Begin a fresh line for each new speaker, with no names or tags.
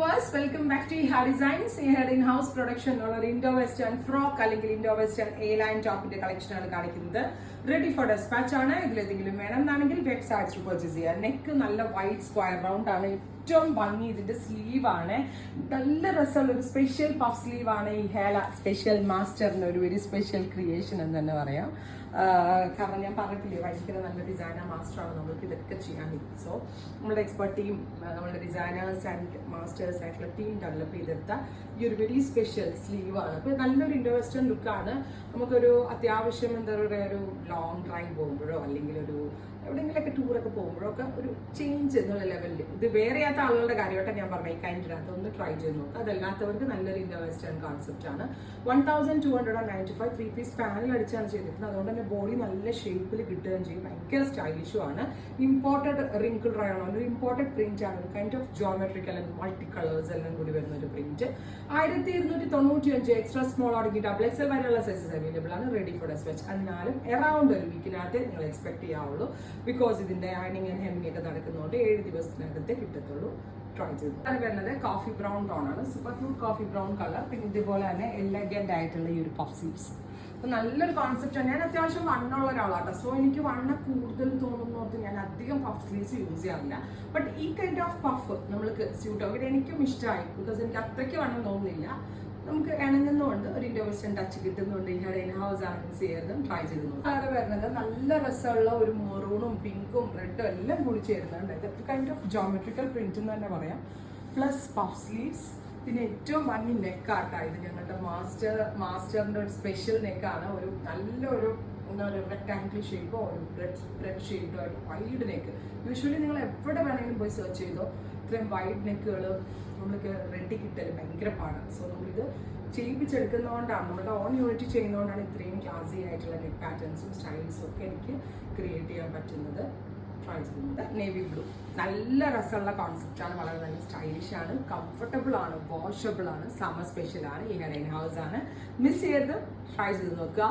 viewers, welcome back to Iha Designs. Here in-house production or Indo-Western frock അല്ലെങ്കിൽ Indo-Western A-line ടോപ്പിന്റെ collection ആണ് കാണിക്കുന്നത്. Ready for dispatch ആണ്. ഇതിലെന്തെങ്കിലും വേണമെന്നാണെങ്കിൽ websites purchase ചെയ്യുക. Neck നല്ല വൈഡ് സ്ക്വയർ റൗണ്ട് ആണ്. ഏറ്റവും ഭംഗി ഇതിന്റെ സ്ലീവ് ആണ്. നല്ല രസമുള്ള ഒരു സ്പെഷ്യൽ പഫ് സ്ലീവ് ആണ്. ഈ ഹേല സ്പെഷ്യൽ മാസ്റ്ററിന്റെ ഒരു വെരി സ്പെഷ്യൽ ക്രിയേഷൻ എന്ന് തന്നെ പറയാം. കാരണം ഞാൻ പറഞ്ഞിട്ടില്ലേ, ഭയങ്കര നല്ല ഡിസൈനർ മാസ്റ്ററാണ്. നമുക്ക് ഇതൊക്കെ ചെയ്യാൻ പറ്റും. സോ നമ്മുടെ എക്സ്പെർട്ട് ടീം, നമ്മുടെ ഡിസൈനേഴ്സ് ആൻഡ് മാസ്റ്റേഴ്സ് ആയിട്ടുള്ള ടീം ഡെവലപ്പ് ചെയ്തെടുത്ത ഈ ഒരു വെരി സ്പെഷ്യൽ സ്ലീവ് ആണ്. അപ്പോൾ നല്ലൊരു ഇൻഡോ വെസ്റ്റേൺ ലുക്കാണ്. നമുക്കൊരു അത്യാവശ്യം എന്താ പറയുക, ഒരു ലോങ് ഡ്രൈവ് പോകുമ്പോഴോ അല്ലെങ്കിൽ ഒരു എവിടെയെങ്കിലൊക്കെ ടൂറൊക്കെ പോകുമ്പോഴോ ഒക്കെ ഒരു ചേഞ്ച് എന്നുള്ള ലെവലിൽ, ഇത് വേറെയാത്ത ആളുകളുടെ കാര്യമായിട്ട് ഞാൻ പറഞ്ഞ ഈ കൈൻഡിനകത്ത് ഒന്ന് ട്രൈ ചെയ്ത് നോക്കുക. അതല്ലാത്തവർക്ക് നല്ലൊരു ഇൻഡോ വെസ്റ്റേൺ കോൺസെപ്റ്റ് ആണ്. 1295 3 പീസ് പാനൽ അടിച്ചാണ് ചെയ്തിരിക്കുന്നത്. അതുകൊണ്ട് തന്നെ ബോഡി നല്ല ഷേപ്പിൽ കിട്ടുകയും ചെയ്യും. ഭയങ്കര സ്റ്റൈലിഷും ആണ്. ഇമ്പോർട്ടഡ് റിങ്കിൾ റയോൺ, ഒരു ഇമ്പോർട്ടഡ് പ്രിന്റ് ആണ്. Kind of geometrical and multi colours എല്ലാം കൂടി വരുന്ന ഒരു പ്രിന്റ്. 1295 എക്സ്ട്രാ സ്മോൾ ആണെങ്കിൽ ഡബിൾ എക്സൽ വരെയുള്ള സൈസസ് അവൈലബിൾ ആണ്. Ready for despatch. എന്നാലും അറൌണ്ട് ഒരു വീക്കിനകത്ത് നിങ്ങൾ എക്സ്പെക്ട് ചെയ്യാവുള്ളൂ. ബിക്കോസ് ഇതിന്റെ അയണിങ് ആൻഡ് ഹെമ്മിങ് ഒക്കെ നടക്കുന്നതുകൊണ്ട് 7 ദിവസത്തിനകത്തേ കിട്ടത്തുള്ളൂ. ട്രൈ ചെയ്തു. അത് വരുന്നത് കോഫി ബ്രൗൺ ടോൺ ആണ്. Super cute coffee brown colour. പിന്നെ ഇതുപോലെ തന്നെ എലഗന്റ് ആയിട്ടുള്ള ഈ ഒരു പഫ് സ്ലീവ്സ്. അപ്പൊ നല്ലൊരു കോൺസെപ്റ്റ് ആണ്. ഞാൻ അത്യാവശ്യം വണ്ണമുള്ള ഒരാളാട്ടോ. സോ എനിക്ക് വണ്ണ കൂടുതൽ തോന്നുന്നോർത്ത് ഞാൻ അധികം പഫ് സ്ലീവ്സ് യൂസ് ചെയ്യാറില്ല. ബട്ട് ഈ കൈൻഡ് ഓഫ് പഫ് നമ്മൾക്ക് സ്യൂട്ട് ആവും. എനിക്കും ഇഷ്ടമായി. ബിക്കോസ് എനിക്ക് അത്രയ്ക്ക് വണ്ണം തോന്നുന്നില്ല. നമുക്ക് ഇണങ്ങുന്നതുകൊണ്ട് ഒരു ഇൻഡോ വെസ്റ്റേൺ ടച്ച് കിട്ടുന്നുണ്ട്. ഈ ഹെഡ് ഇൻ ഹൗസ് ആണെങ്കിൽ ചെയ്തതും ട്രൈ ചെയ്ത് നോക്കാം. അവിടെ വരുന്നത് നല്ല രസമുള്ള ഒരു മെറൂണും പിങ്കും റെഡും എല്ലാം കൂടി ചേരുന്നുണ്ട്. ഇതൊക്കെ കൈൻഡ് ഓഫ് ജോമെട്രിക്കൽ പ്രിന്റ് എന്ന് തന്നെ പറയാം. Plus puff sleeves. പിന്നെ ഏറ്റവും ഭംഗി നെക്കാട്ടാ. ഇത് ഞങ്ങളുടെ മാസ്റ്ററിന്റെ ഒരു സ്പെഷ്യൽ നെക്കാണ്. ഒരു നല്ലൊരു എന്താ പറയുക, റെക്ടാങ്കിൾ ഷേപ്പോ ഒരു ബ്രെഡ് ഷേപ്പോ ആയിട്ട് വൈഡ് നെക്ക്. യൂഷ്വലി നിങ്ങൾ എവിടെ വേണമെങ്കിലും പോയി സെർച്ച് ചെയ്തോ, ഇത്രയും വൈഡ് നെക്കുകൾ നമ്മൾക്ക് റെഡി കിട്ടൽ ഭയങ്കര പാടാണ്. സോ നമ്മളിത് ചെയ്യിപ്പിച്ചെടുക്കുന്നതുകൊണ്ടാണ്, നമ്മുടെ ഓൺ യൂണിറ്റ് ചെയ്യുന്നതുകൊണ്ടാണ് ഇത്രയും ക്ലാസി ആയിട്ടുള്ള നെക്ക് പാറ്റേൺസും സ്റ്റൈൽസും ഒക്കെ എനിക്ക് ക്രിയേറ്റ് ചെയ്യാൻ പറ്റുന്നത്. ട്രൈ ചെയ്യുന്നത് നേവി ബ്ലൂ. നല്ല രസമുള്ള കോൺസെപ്റ്റാണ്. വളരെ നല്ല സ്റ്റൈലിഷ് ആണ്, കംഫർട്ടബിൾ ആണ്, വാഷബിൾ ആണ്, സമ്മർ സ്പെഷ്യൽ ആണ്. ഈ ഹെഡ് ഇൻ ഹൗസ് ആണ്. മിസ് ചെയ്ത് ട്രൈ ചെയ്ത് നോക്കുക.